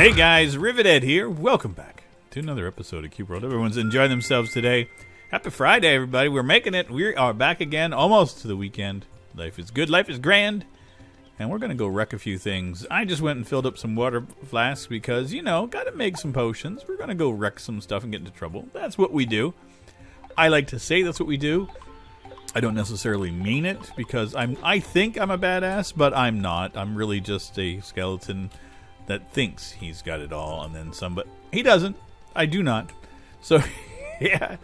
Hey guys, Rivet here. Welcome back to another episode of Cube World. Everyone's enjoying themselves today. Happy Friday, everybody. We're making it. We are back again, almost to the weekend. Life is good. Life is grand. And we're going to go wreck a few things. I just went and filled up some water flasks because, you know, got to make some potions. We're going to go wreck some stuff and get into trouble. That's what we do. I like to say that's what we do. I don't necessarily mean it because I think I'm a badass, but I'm not. I'm really just a skeleton that thinks he's got it all, and then some, but he doesn't. I do not. So, yeah,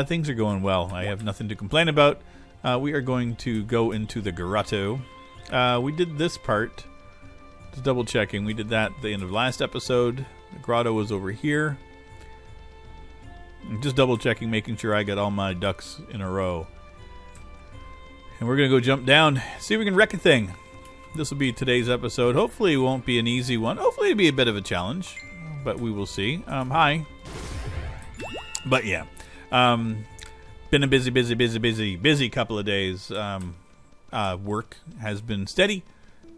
things are going well. I have nothing to complain about. We are going to go into the grotto. We did this part. Just double checking. We did that at the end of last episode. The grotto was over here. I'm just double checking, making sure I got all my ducks in a row. And we're going to go jump down, see if we can wreck a thing. This will be today's episode. Hopefully it won't be an easy one. Hopefully it'll be a bit of a challenge. But we will see. Hi. But yeah. Been a busy couple of days. Work has been steady.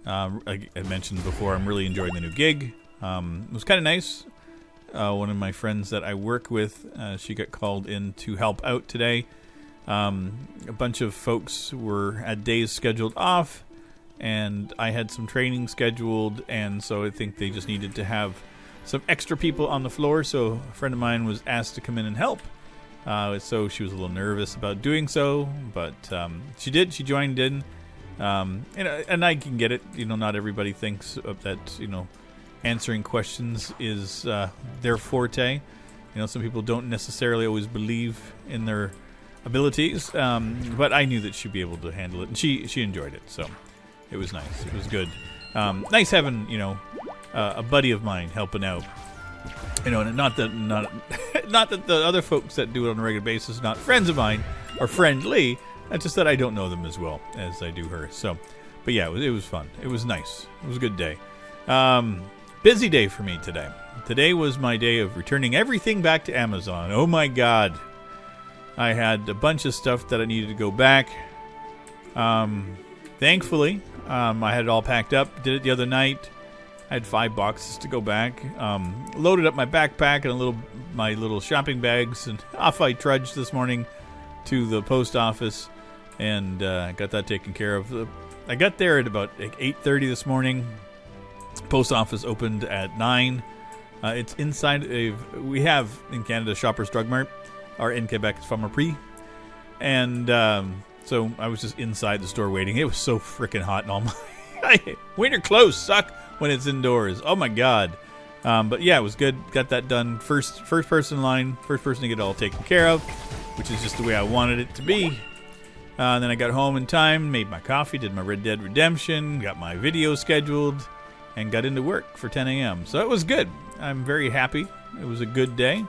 Like I mentioned before, I'm really enjoying the new gig. It was kind of nice. One of my friends that I work with, she got called in to help out today. A bunch of folks had days scheduled off, and I had some training scheduled, and so I think they just needed to have some extra people on the floor, so a friend of mine was asked to come in and help. So she was a little nervous about doing so, but she did. She joined in, and I can get it. You know, not everybody thinks that, you know, answering questions is their forte. You know, some people don't necessarily always believe in their abilities, but I knew that she'd be able to handle it, and she enjoyed it, so it was nice. It was good. Nice having, you know, a buddy of mine helping out. You know, and not that the other folks that do it on a regular basis, not friends of mine, are friendly. It's just that I don't know them as well as I do her. So, but yeah, it was fun. It was nice. It was a good day. Busy day for me today. Today was my day of returning everything back to Amazon. Oh my God. I had a bunch of stuff that I needed to go back. Thankfully, I had it all packed up. Did it the other night. I had 5 boxes to go back. Loaded up my backpack and my little shopping bags, and off I trudged this morning to the post office, and got that taken care of. I got there at about 8:30 this morning. Post office opened at 9. It's inside we have in Canada Shoppers Drug Mart, or in Quebec it's Pharmaprix, and so I was just inside the store waiting. It was so freaking hot and all my winter clothes suck when it's indoors. Oh my God. But yeah, it was good. Got that done. First person in line, first person to get it all taken care of, which is just the way I wanted it to be. Then I got home in time, made my coffee, did my Red Dead Redemption, got my video scheduled, and got into work for 10 a.m. So it was good. I'm very happy. It was a good day.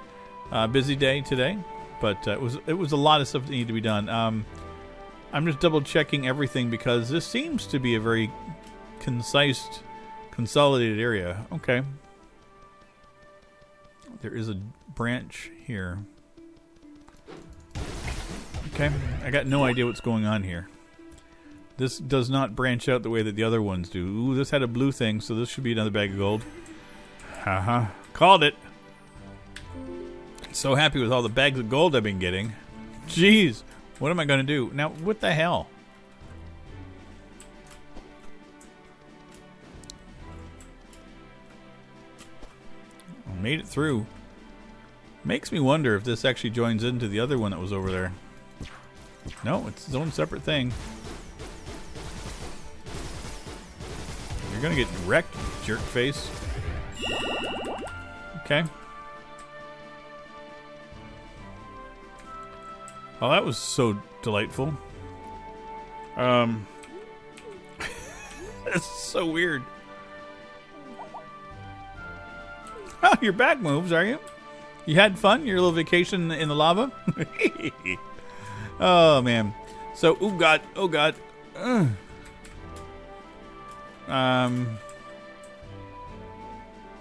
Busy day today, but it was a lot of stuff that needed to be done. I'm just double checking everything because this seems to be a very concise, consolidated area. Okay. There is a branch here. Okay. I got no idea what's going on here. This does not branch out the way that the other ones do. Ooh, this had a blue thing, so this should be another bag of gold. Haha. Called it. So happy with all the bags of gold I've been getting. Jeez. What am I going to do? Now, what the hell? I made it through. Makes me wonder if this actually joins into the other one that was over there. No, it's its own separate thing. You're going to get wrecked, jerk face. Okay. Oh, that was so delightful. That's so weird. Oh, your back moves, are you? You had fun? Your little vacation in the lava? Oh, man. So, oh, God. Oh, God.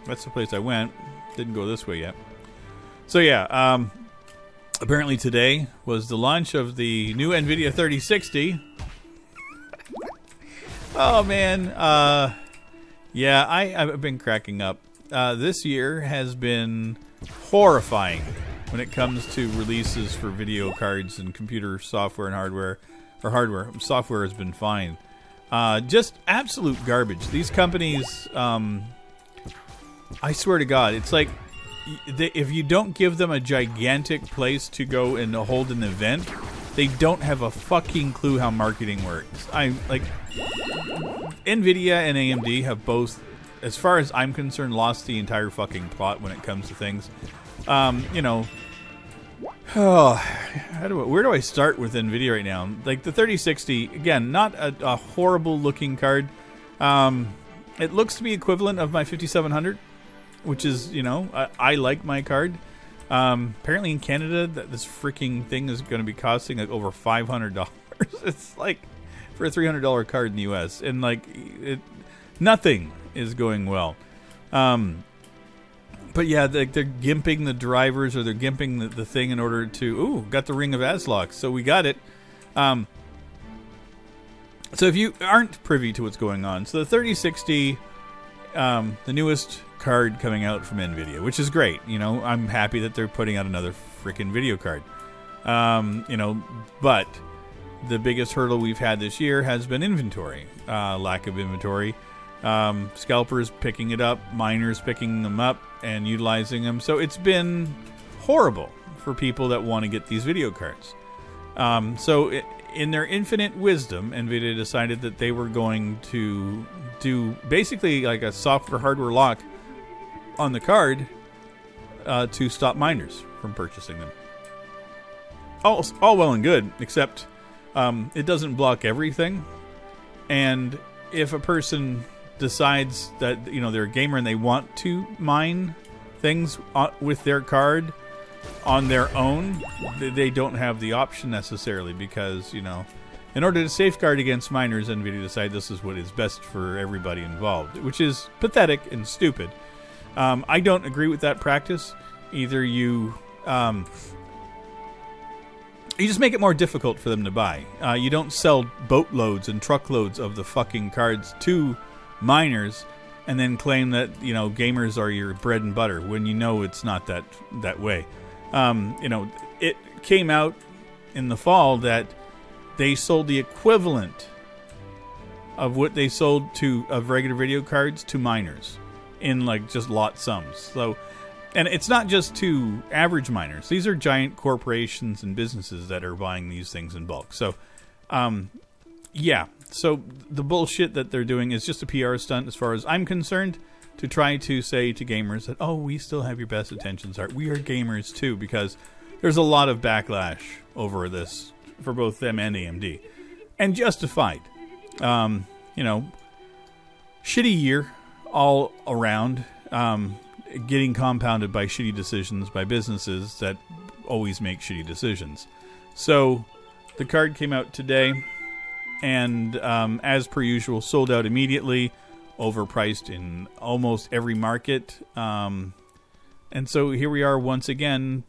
That's the place I went. Didn't go this way yet. So, yeah, apparently today was the launch of the new NVIDIA 3060. Oh, man. Yeah, I've been cracking up. this year has been horrifying when it comes to releases for video cards and computer software and hardware. Or hardware. Software has been fine. Just absolute garbage. These companies, I swear to God, it's like if you don't give them a gigantic place to go and hold an event, they don't have a fucking clue how marketing works. NVIDIA and AMD have both, as far as I'm concerned, lost the entire fucking plot when it comes to things. Where do I start with NVIDIA right now? Like the 3060, again, not a horrible looking card. It looks to be equivalent of my 5700, which is, I like my card. Apparently in Canada, this freaking thing is going to be costing like over $500. It's like for a $300 card in the US, and nothing is going well. But yeah, they're gimping the drivers, or they're gimping the thing in order to... got the Ring of Aslock, so we got it. So if you aren't privy to what's going on, so the 3060, the newest card coming out from NVIDIA, which is great. I'm happy that they're putting out another freaking video card. But the biggest hurdle we've had this year has been inventory, lack of inventory. Scalpers picking it up, miners picking them up and utilizing them. So it's been horrible for people that want to get these video cards. In their infinite wisdom, NVIDIA decided that they were going to do basically like a software hardware lock on the card to stop miners from purchasing them. All well and good, except it doesn't block everything. And if a person decides that they're a gamer and they want to mine things with their card on their own, they don't have the option necessarily, because in order to safeguard against miners, NVIDIA decided this is what is best for everybody involved, which is pathetic and stupid. I don't agree with that practice. Either you just make it more difficult for them to buy. You don't sell boatloads and truckloads of the fucking cards to miners and then claim that gamers are your bread and butter, when it's not that way. It came out in the fall that they sold the equivalent of what they sold of regular video cards to miners in just lot sums. So, and it's not just to average miners. These are giant corporations and businesses that are buying these things in bulk. So, yeah. So the bullshit that they're doing is just a PR stunt, as far as I'm concerned, to try to say to gamers that, we still have your best intentions. We are gamers too, because there's a lot of backlash over this for both them and AMD. And justified. Shitty year all around, getting compounded by shitty decisions by businesses that always make shitty decisions. So the card came out today, and as per usual, sold out immediately, overpriced in almost every market. And so here we are once again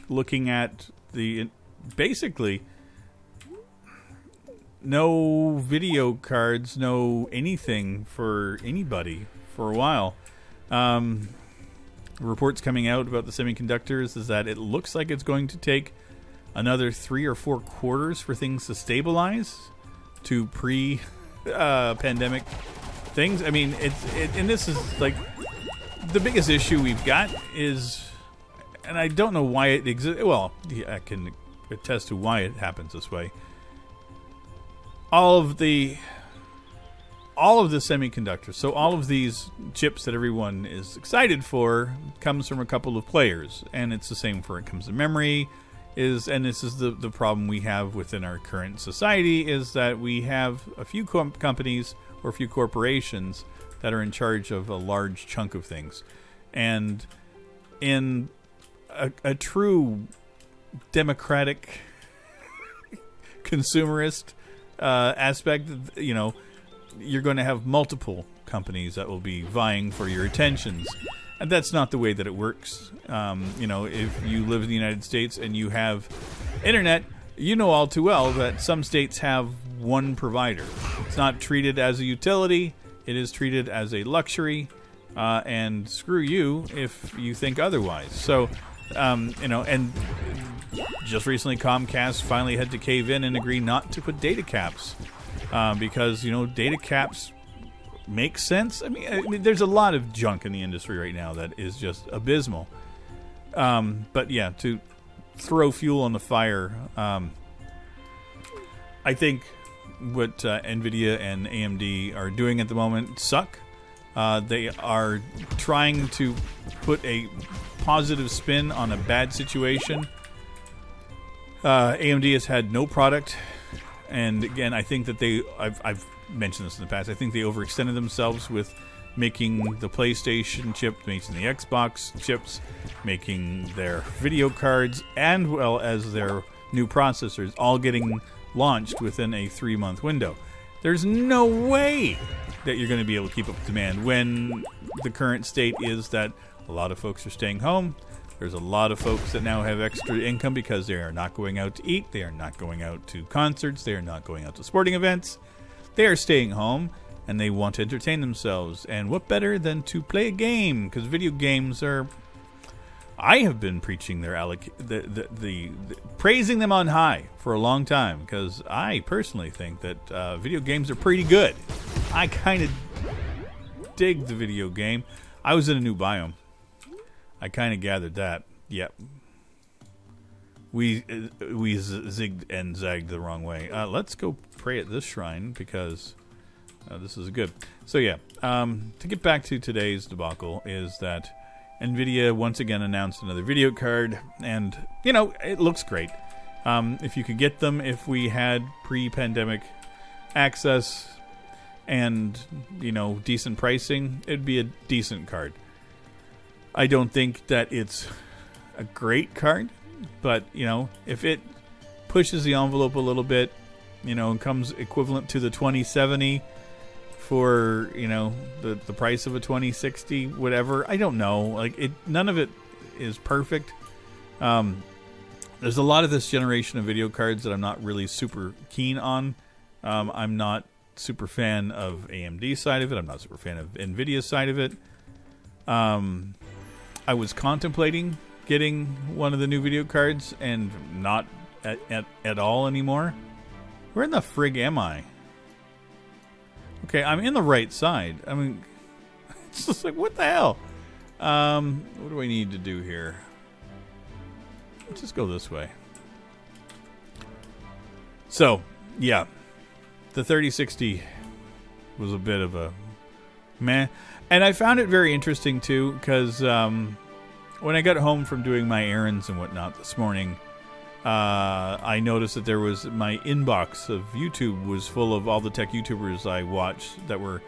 looking at basically no video cards, no anything for anybody for a while. Reports coming out about the semiconductors is that it looks like it's going to take another 3 or 4 quarters for things to stabilize to pre-pandemic things. I mean, and this is the biggest issue we've got is, and I don't know why it exists. Well, I can attest to why it happens this way. All of the semiconductors, so all of these chips that everyone is excited for, comes from a couple of players, and it's the same when it comes to memory. And this is the problem we have within our current society, is that we have a few companies or a few corporations that are in charge of a large chunk of things. And in a true democratic consumerist aspect, you're going to have multiple companies that will be vying for your attentions. And that's not the way that it works. If you live in the United States and you have internet, you know all too well that some states have one provider. It's not treated as a utility. It is treated as a luxury. and screw you if you think otherwise. So, and just recently Comcast finally had to cave in and agree not to put data caps because, data caps make sense. I mean, there's a lot of junk in the industry right now that is just abysmal. But yeah, to throw fuel on the fire, I think what NVIDIA and AMD are doing at the moment suck. They are trying to put a positive spin on a bad situation. AMD has had no product, and again, I think that I've mentioned this in the past, I think they overextended themselves with making the PlayStation chip, making the Xbox chips, making their video cards, and well as their new processors, all getting launched within a 3-month window. There's no way that you're going to be able to keep up with demand when the current state is that a lot of folks are staying home. There's a lot of folks that now have extra income because they are not going out to eat, they are not going out to concerts, they are not going out to sporting events. They are staying home and they want to entertain themselves. And what better than to play a game? Because video games are... I have been preaching their praising them on high for a long time because I personally think that video games are pretty good. I kind of dig the video game. I was in a new biome. I kind of gathered that. Yep. We zigged and zagged the wrong way. Let's go pray at this shrine because this is good. So yeah, to get back to today's debacle is that NVIDIA once again announced another video card, and it looks great. If you could get them, if we had pre-pandemic access and decent pricing, it'd be a decent card. I don't think that it's a great card, but if it pushes the envelope a little bit, and comes equivalent to the 2070 for the price of a 2060, whatever. I don't know. Like none of it is perfect. There's a lot of this generation of video cards that I'm not really super keen on. I'm not super fan of AMD's side of it. I'm not super fan of NVIDIA's side of it. I was contemplating getting one of the new video cards and not at all anymore. Where in the frig am I? Okay, I'm in the right side. I mean, it's just like, what the hell? What do I need to do here? Let's just go this way. So, yeah. The 3060 was a bit of a meh. And I found it very interesting, too, because when I got home from doing my errands and whatnot this morning, I noticed that there was my inbox of YouTube was full of all the tech YouTubers I watched that were,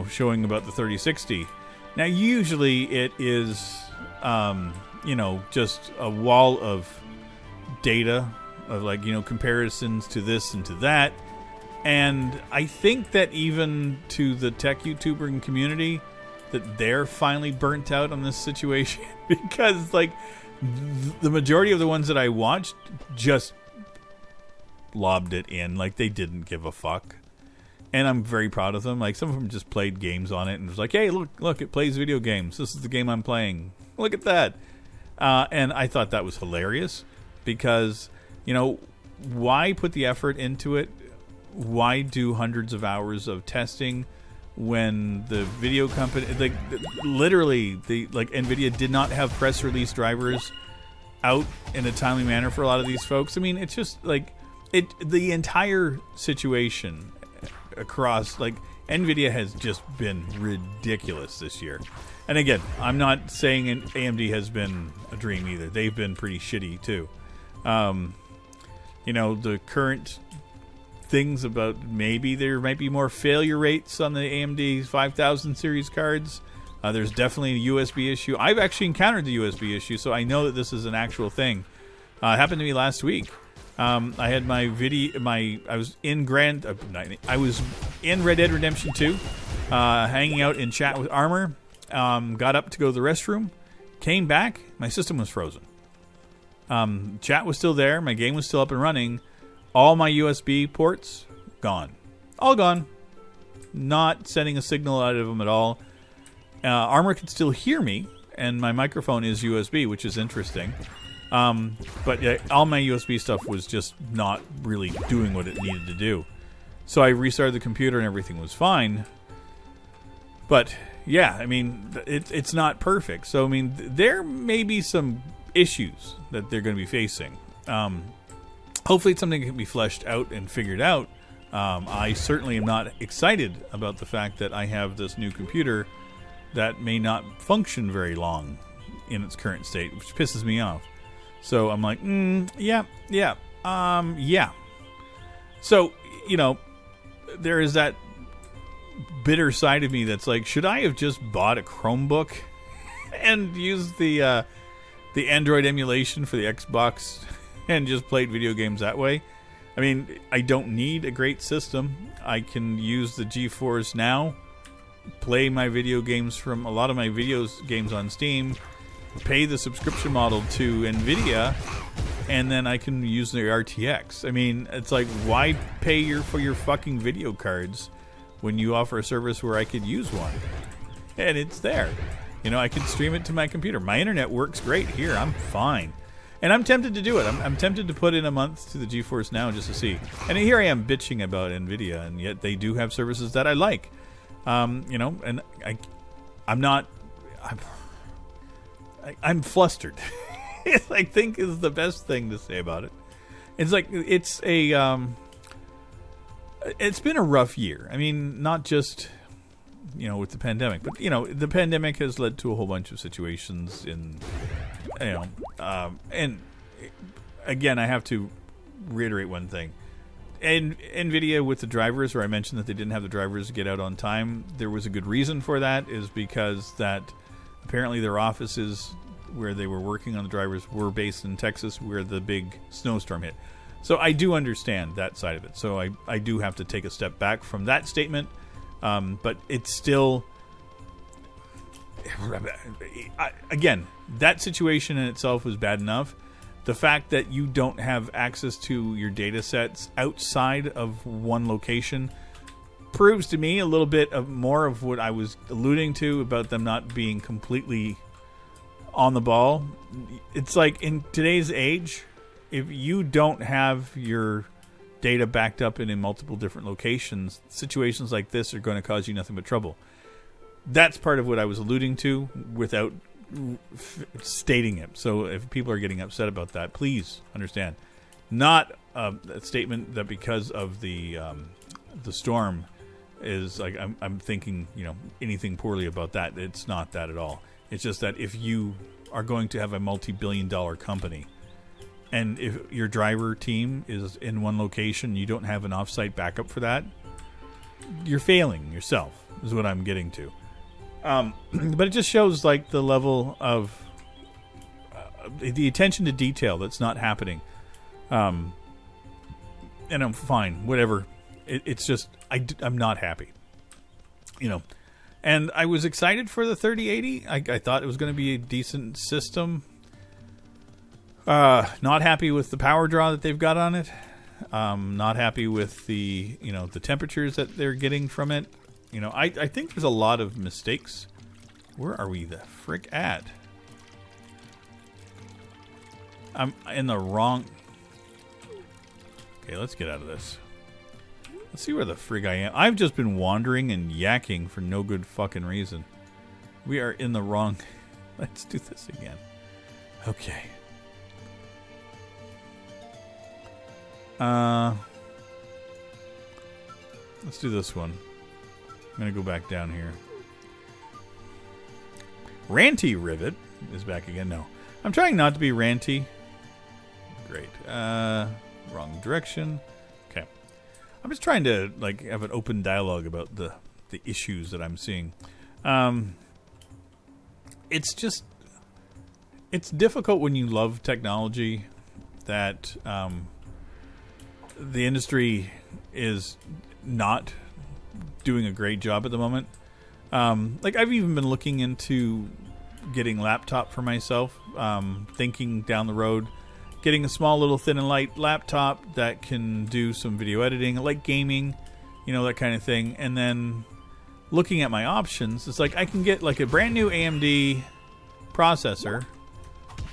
showing about the 3060. Now, usually it is, just a wall of data of comparisons to this and to that. And I think that even to the tech YouTuber community, that they're finally burnt out on this situation because the majority of the ones that I watched just lobbed it in. They didn't give a fuck. And I'm very proud of them. Some of them just played games on it and was like, hey, look, it plays video games. This is the game I'm playing. Look at that. And I thought that was hilarious because, why put the effort into it? Why do hundreds of hours of testing when the video company, literally, NVIDIA did not have press release drivers out in a timely manner for a lot of these folks? I mean, it's just the entire situation across, NVIDIA has just been ridiculous this year. And again, I'm not saying AMD has been a dream either. They've been pretty shitty too. The current things about maybe there might be more failure rates on the AMD 5000 series cards. There's definitely a USB issue. I've actually encountered the USB issue, so I know that this is an actual thing. It happened to me last week. I had my video. I was in Red Dead Redemption 2, hanging out in chat with Armor. Got up to go to the restroom, came back. My system was frozen. Chat was still there. My game was still up and running. All my USB ports gone, all gone. Not sending a signal out of them at all. Armor can still hear me, and my microphone is USB, which is interesting. But all my USB stuff was just not really doing what it needed to do. So I restarted the computer and everything was fine. But yeah, I mean, it's not perfect. So I mean, there may be some issues that they're going to be facing. Hopefully it's something that can be fleshed out and figured out. I certainly am not excited about the fact that I have this new computer that may not function very long in its current state, which pisses me off. So I'm like, yeah. So, you know, there is that bitter side of me that's like, should I have just bought a Chromebook and used the Android emulation for the Xbox and just played video games that way? I mean, I don't need a great system. I can use the GeForce Now, play my video games from a lot of my games on Steam, pay the subscription model to NVIDIA, and then I can use the RTX. I mean, it's like, why pay for your fucking video cards when you offer a service where I could use one? And it's there. You know, I can stream it to my computer. My internet works great here. I'm fine. And I'm tempted to do it. I'm tempted to put in a month to the GeForce Now just to see. And here I am bitching about NVIDIA, and yet they do have services that I like. You know, and I'm flustered. I think is the best thing to say about it. It's like it's been a rough year. I mean, not just, you know, with the pandemic, but you know, the pandemic has led to a whole bunch of situations in, you know, and again, I have to reiterate one thing. And NVIDIA with the drivers, where I mentioned that they didn't have the drivers to get out on time, there was a good reason for that, is because that apparently their offices where they were working on the drivers were based in Texas, where the big snowstorm hit. So I do understand that side of it. So I do have to take a step back from that statement. But it's still, again, that situation in itself was bad enough. The fact that you don't have access to your data sets outside of one location proves to me a little bit of more of what I was alluding to about them not being completely on the ball. It's like in today's age, if you don't have your data backed up in multiple different locations, situations like this are going to cause you nothing but trouble. That's part of what I was alluding to without stating it. So if people are getting upset about that, please understand. Not a statement that because of the storm is like I'm thinking, you know, anything poorly about that. It's not that at all. It's just that if you are going to have a multi-billion-dollar company, and if your driver team is in one location, you don't have an off-site backup for that, you're failing yourself, is what I'm getting to. But it just shows like the level of the attention to detail that's not happening. And I'm fine, whatever. It's just I'm not happy, you know. And I was excited for the 3080. I thought it was going to be a decent system. Not happy with the power draw that they've got on it. Not happy with the, you know, the temperatures that they're getting from it. You know, I think there's a lot of mistakes. Where are we the frick at? I'm in the wrong... Okay, let's get out of this. Let's see where the frig I am. I've just been wandering and yakking for no good fucking reason. We are in the wrong... Let's do this again. Okay. Let's do this one. I'm going to go back down here. Ranty Rivet is back again. No. I'm trying not to be ranty. Great. Wrong direction. Okay. I'm just trying to like have an open dialogue about the issues that I'm seeing. It's just... It's difficult when you love technology that the industry is not doing a great job at the moment. Like I've even been looking into getting a laptop for myself, thinking down the road, getting a small little thin and light laptop that can do some video editing, like gaming, you know, that kind of thing. And then looking at my options, it's like I can get like a brand new AMD processor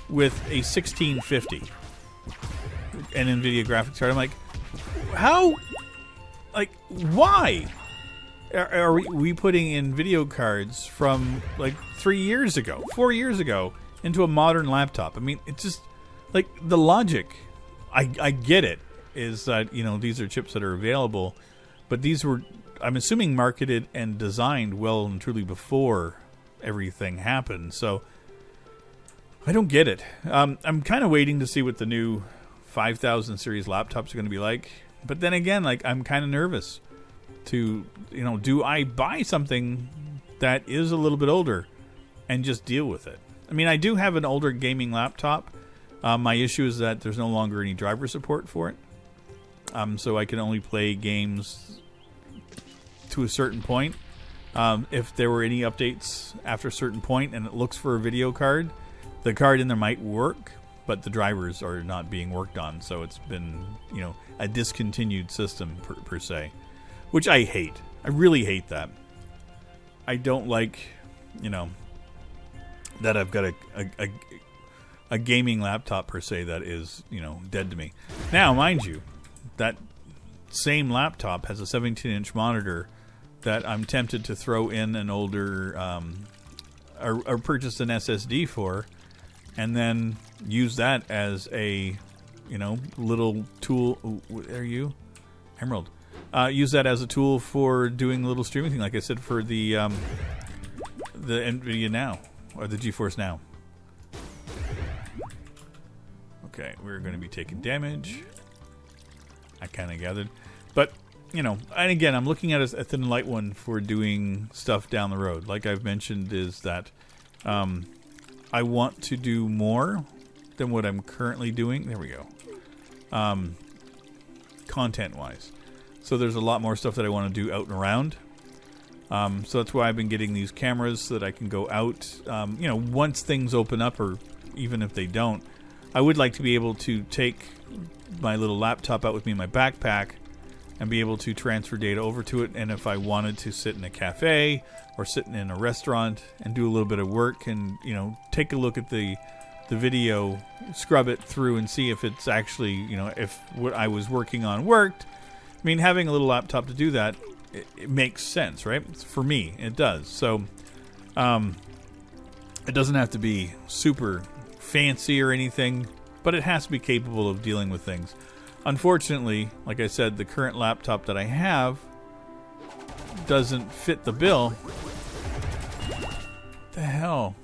with a 1650 and NVIDIA graphics card. I'm like, how? Like, why are we putting in video cards from like 3 years ago, 4 years ago into a modern laptop? I mean, it's just like the logic. I get it, is that, you know, these are chips that are available, but these were, I'm assuming, marketed and designed well and truly before everything happened. So I don't get it. I'm kind of waiting to see what the new 5000 series laptops are going to be like. But then again, like, I'm kind of nervous to, you know, do I buy something that is a little bit older and just deal with it? I mean, I do have an older gaming laptop. My issue is that there's no longer any driver support for it. So I can only play games to a certain point. If there were any updates after a certain point and it looks for a video card, the card in there might work, but the drivers are not being worked on. So it's been, you know, a discontinued system per se, which I hate. I really hate that. I don't like, you know, that I've got a gaming laptop per se that is, you know, dead to me. Now, mind you, that same laptop has a 17-inch monitor that I'm tempted to throw in an older, or purchase an SSD for, and then use that as a, you know, little tool. Are you? Emerald. Use that as a tool for doing a little streaming thing, like I said, for the NVIDIA Now, or the GeForce Now. Okay, we're going to be taking damage. I kind of gathered. But, you know, and again, I'm looking at a thin light one for doing stuff down the road. Like I've mentioned, is that I want to do more than what I'm currently doing. There we go. Content-wise. So there's a lot more stuff that I want to do out and around. So that's why I've been getting these cameras so that I can go out. You know, once things open up, or even if they don't, I would like to be able to take my little laptop out with me in my backpack and be able to transfer data over to it. And if I wanted to sit in a cafe or sitting in a restaurant and do a little bit of work and, you know, take a look at the video, scrub it through and see if it's actually, you know, if what I was working on worked. I mean, having a little laptop to do that, it makes sense, right? For me, it does. So it doesn't have to be super fancy or anything, but it has to be capable of dealing with things. Unfortunately, like I said, the current laptop that I have doesn't fit the bill. The hell?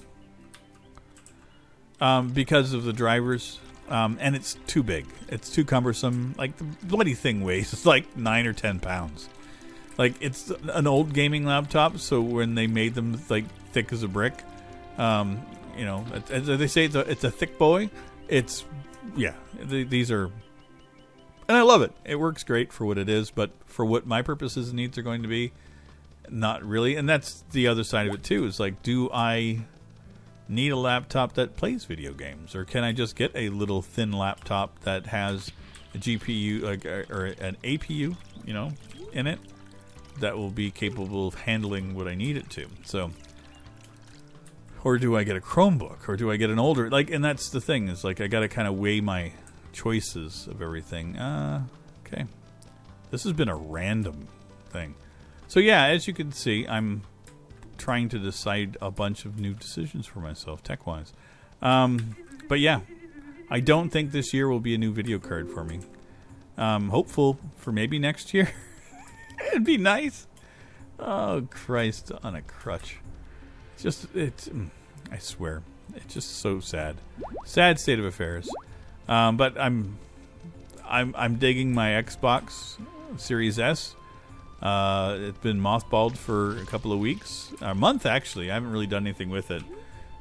Because of the drivers, and it's too big. It's too cumbersome. Like, the bloody thing weighs like 9 or 10 pounds. Like, it's an old gaming laptop, so when they made them like thick as a brick, you know, as they say, it's a thick boy. It's, yeah, these are, and I love it. It works great for what it is, but for what my purposes and needs are going to be, not really. And that's the other side of it too. Is like, do I need a laptop that plays video games, or can I just get a little thin laptop that has a GPU, like, or an APU, you know, in it, that will be capable of handling what I need it to? So, or do I get a Chromebook, or do I get an older, like, and that's the thing, is like, I got to kind of weigh my choices of everything. Okay, this has been a random thing. So yeah, as you can see, I'm trying to decide a bunch of new decisions for myself, tech-wise. But yeah, I don't think this year will be a new video card for me. Hopeful for maybe next year. It'd be nice. Oh, Christ, on a crutch. It's I swear, it's just so sad. Sad state of affairs. But I'm digging my Xbox Series S. It's been mothballed for a couple of weeks, a month actually. I haven't really done anything with it.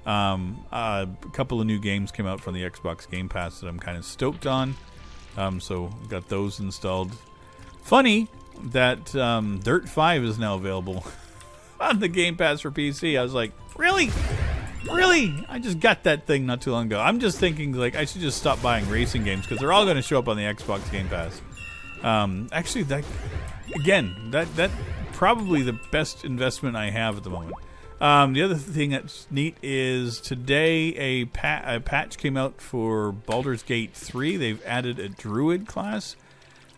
A couple of new games came out from the Xbox Game Pass that I'm kind of stoked on. So got those installed. Funny that Dirt 5 is now available on the Game Pass for PC. I was like, really? Really? I just got that thing not too long ago. I'm just thinking, like, I should just stop buying racing games because they're all going to show up on the Xbox Game Pass. Actually, that probably the best investment I have at the moment. The other thing that's neat is today a patch came out for Baldur's Gate 3. They've added a druid class.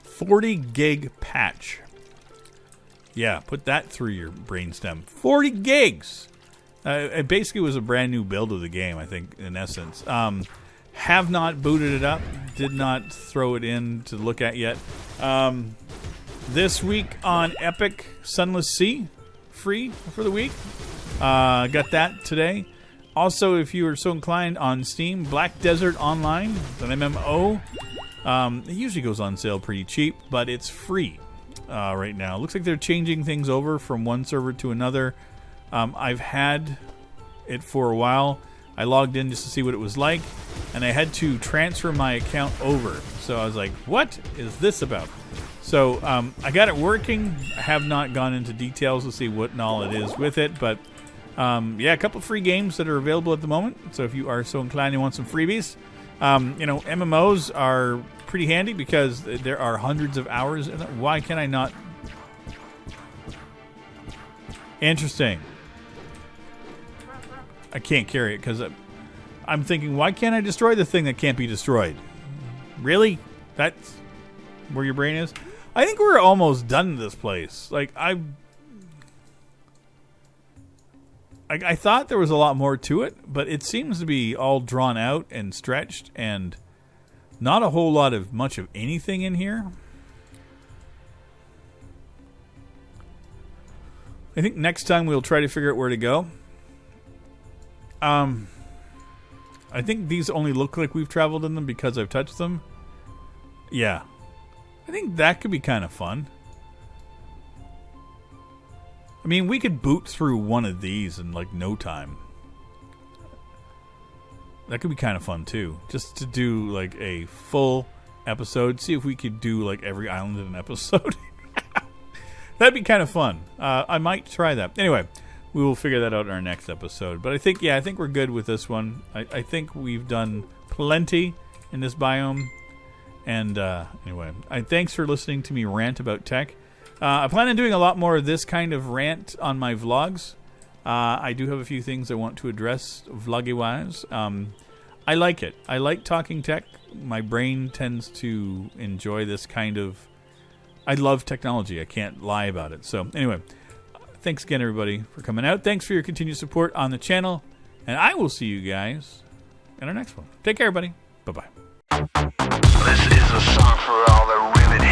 40 gig patch. Yeah, put that through your brainstem. 40 gigs! It basically was a brand new build of the game, I think, in essence. Have not booted it up. Did not throw it in to look at yet. This week on Epic, Sunless Sea. Free for the week. Got that today. Also, if you are so inclined, on Steam, Black Desert Online, an MMO. It usually goes on sale pretty cheap, but it's free right now. Looks like they're changing things over from one server to another. I've had it for a while. I logged in just to see what it was like, and I had to transfer my account over. So I was like, what is this about? So I got it working. I have not gone into details to see what and all it is with it, but yeah, a couple free games that are available at the moment. So if you are so inclined and want some freebies, MMOs are pretty handy because there are hundreds of hours in it. Why can I not? Interesting. I can't carry it because I'm thinking, why can't I destroy the thing that can't be destroyed? Really? That's where your brain is? I think we're almost done in this place. Like, I thought there was a lot more to it, but it seems to be all drawn out and stretched and not a whole lot of much of anything in here. I think next time we'll try to figure out where to go. I think these only look like we've traveled in them because I've touched them. Yeah. I think that could be kind of fun. I mean, we could boot through one of these in like no time. That could be kind of fun too. Just to do like a full episode. See if we could do like every island in an episode. That'd be kind of fun. I might try that. Anyway, we will figure that out in our next episode. But I think we're good with this one. I think we've done plenty in this biome. And anyway, thanks for listening to me rant about tech. I plan on doing a lot more of this kind of rant on my vlogs. I do have a few things I want to address vloggy-wise. I like it. I like talking tech. My brain tends to enjoy this kind of... I love technology. I can't lie about it. So anyway, thanks again, everybody, for coming out. Thanks for your continued support on the channel. And I will see you guys in our next one. Take care, everybody. Bye-bye. This is a song for all the Rivet